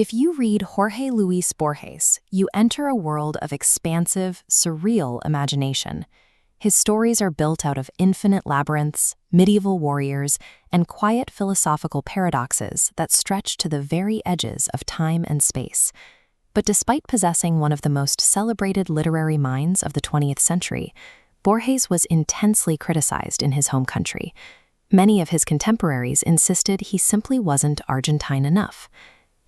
If you read Jorge Luis Borges, you enter a world of expansive, surreal imagination. His stories are built out of infinite labyrinths, medieval warriors, and quiet philosophical paradoxes that stretch to the very edges of time and space. But despite possessing one of the most celebrated literary minds of the 20th century, Borges was intensely criticized in his home country. Many of his contemporaries insisted he simply wasn't Argentine enough.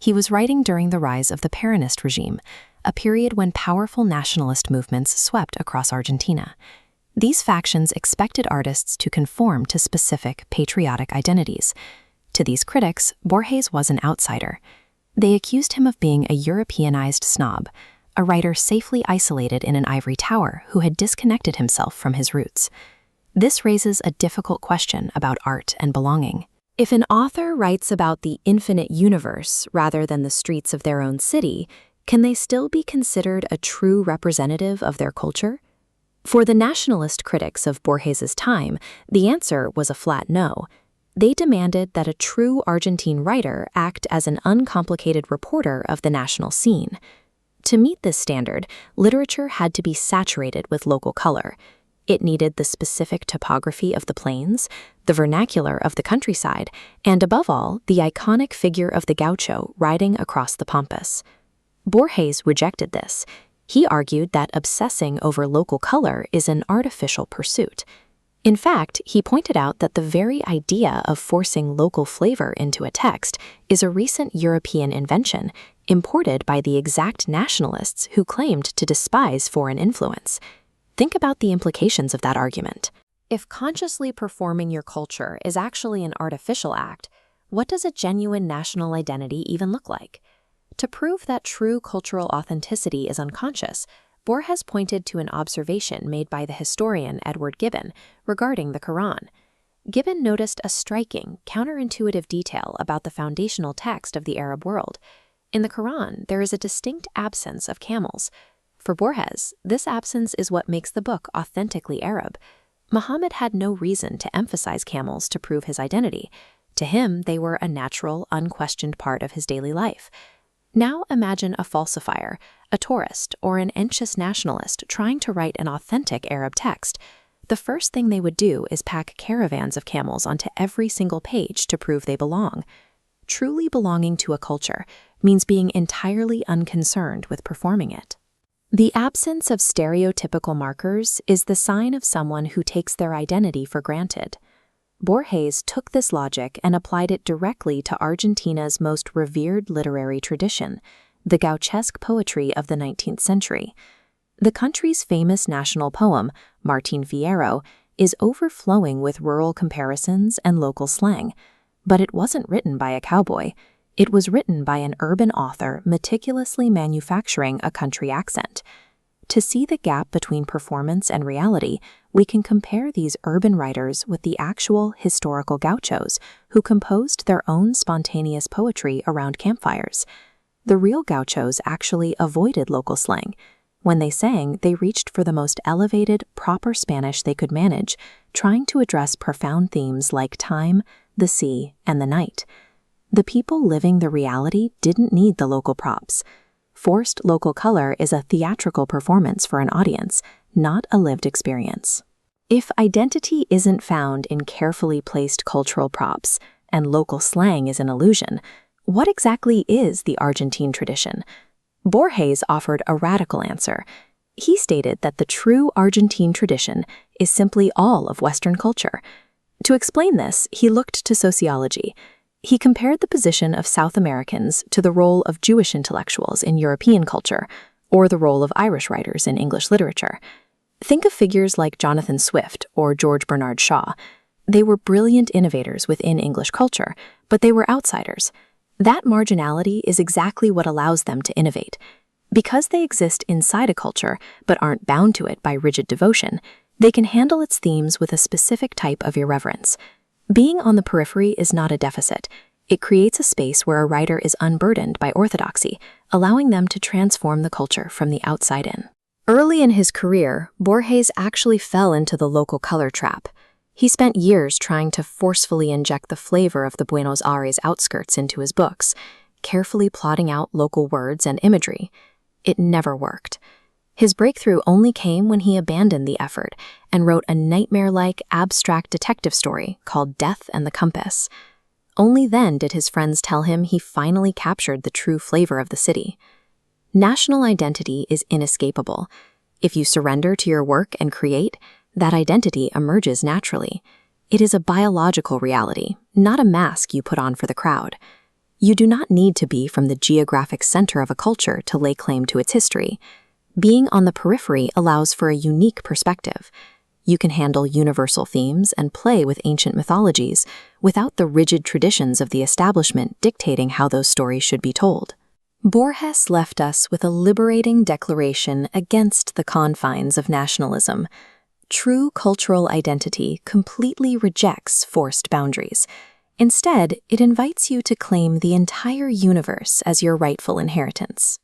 He was writing during the rise of the Peronist regime, a period when powerful nationalist movements swept across Argentina. These factions expected artists to conform to specific patriotic identities. To these critics, Borges was an outsider. They accused him of being a Europeanized snob, a writer safely isolated in an ivory tower who had disconnected himself from his roots. This raises a difficult question about art and belonging. If an author writes about the infinite universe rather than the streets of their own city, can they still be considered a true representative of their culture? For the nationalist critics of Borges's time, the answer was a flat no. They demanded that a true Argentine writer act as an uncomplicated reporter of the national scene. To meet this standard, literature had to be saturated with local color. It needed the specific topography of the plains, the vernacular of the countryside, and above all, the iconic figure of the gaucho riding across the pampas. Borges rejected this. He argued that obsessing over local color is an artificial pursuit. In fact, he pointed out that the very idea of forcing local flavor into a text is a recent European invention, imported by the exact nationalists who claimed to despise foreign influence. Think about the implications of that argument. If consciously performing your culture is actually an artificial act, what does a genuine national identity even look like? To prove that true cultural authenticity is unconscious, Borges pointed to an observation made by the historian Edward Gibbon regarding the Quran. Gibbon noticed a striking, counterintuitive detail about the foundational text of the Arab world. In the Quran, there is a distinct absence of camels. For Borges, this absence is what makes the book authentically Arab. Muhammad had no reason to emphasize camels to prove his identity. To him, they were a natural, unquestioned part of his daily life. Now imagine a falsifier, a tourist, or an anxious nationalist trying to write an authentic Arab text. The first thing they would do is pack caravans of camels onto every single page to prove they belong. Truly belonging to a culture means being entirely unconcerned with performing it. The absence of stereotypical markers is the sign of someone who takes their identity for granted. Borges took this logic and applied it directly to Argentina's most revered literary tradition, the gauchesque poetry of the 19th century. The country's famous national poem, Martín Fierro, is overflowing with rural comparisons and local slang. But it wasn't written by a cowboy. It was written by an urban author meticulously manufacturing a country accent. To see the gap between performance and reality, we can compare these urban writers with the actual historical gauchos who composed their own spontaneous poetry around campfires. The real gauchos actually avoided local slang. When they sang, they reached for the most elevated, proper Spanish they could manage, trying to address profound themes like time, the sea, and the night. The people living the reality didn't need the local props. Forced local color is a theatrical performance for an audience, not a lived experience. If identity isn't found in carefully placed cultural props and local slang is an illusion, what exactly is the Argentine tradition? Borges offered a radical answer. He stated that the true Argentine tradition is simply all of Western culture. To explain this, he looked to sociology. He compared the position of South Americans to the role of Jewish intellectuals in European culture, or the role of Irish writers in English literature. Think of figures like Jonathan Swift or George Bernard Shaw. They were brilliant innovators within English culture, but they were outsiders. That marginality is exactly what allows them to innovate. Because they exist inside a culture, but aren't bound to it by rigid devotion, they can handle its themes with a specific type of irreverence. Being on the periphery is not a deficit. It creates a space where a writer is unburdened by orthodoxy, allowing them to transform the culture from the outside in. Early in his career, Borges actually fell into the local color trap. He spent years trying to forcefully inject the flavor of the Buenos Aires outskirts into his books. carefully plotting out local words and imagery. It never worked. His breakthrough only came when he abandoned the effort and wrote a nightmare-like abstract detective story called Death and the Compass. Only then did his friends tell him he finally captured the true flavor of the city. National identity is inescapable. If you surrender to your work and create, that identity emerges naturally. It is a biological reality, not a mask you put on for the crowd. You do not need to be from the geographic center of a culture to lay claim to its history. Being on the periphery allows for a unique perspective. You can handle universal themes and play with ancient mythologies without the rigid traditions of the establishment dictating how those stories should be told. Borges left us with a liberating declaration against the confines of nationalism. True cultural identity completely rejects forced boundaries. Instead, it invites you to claim the entire universe as your rightful inheritance.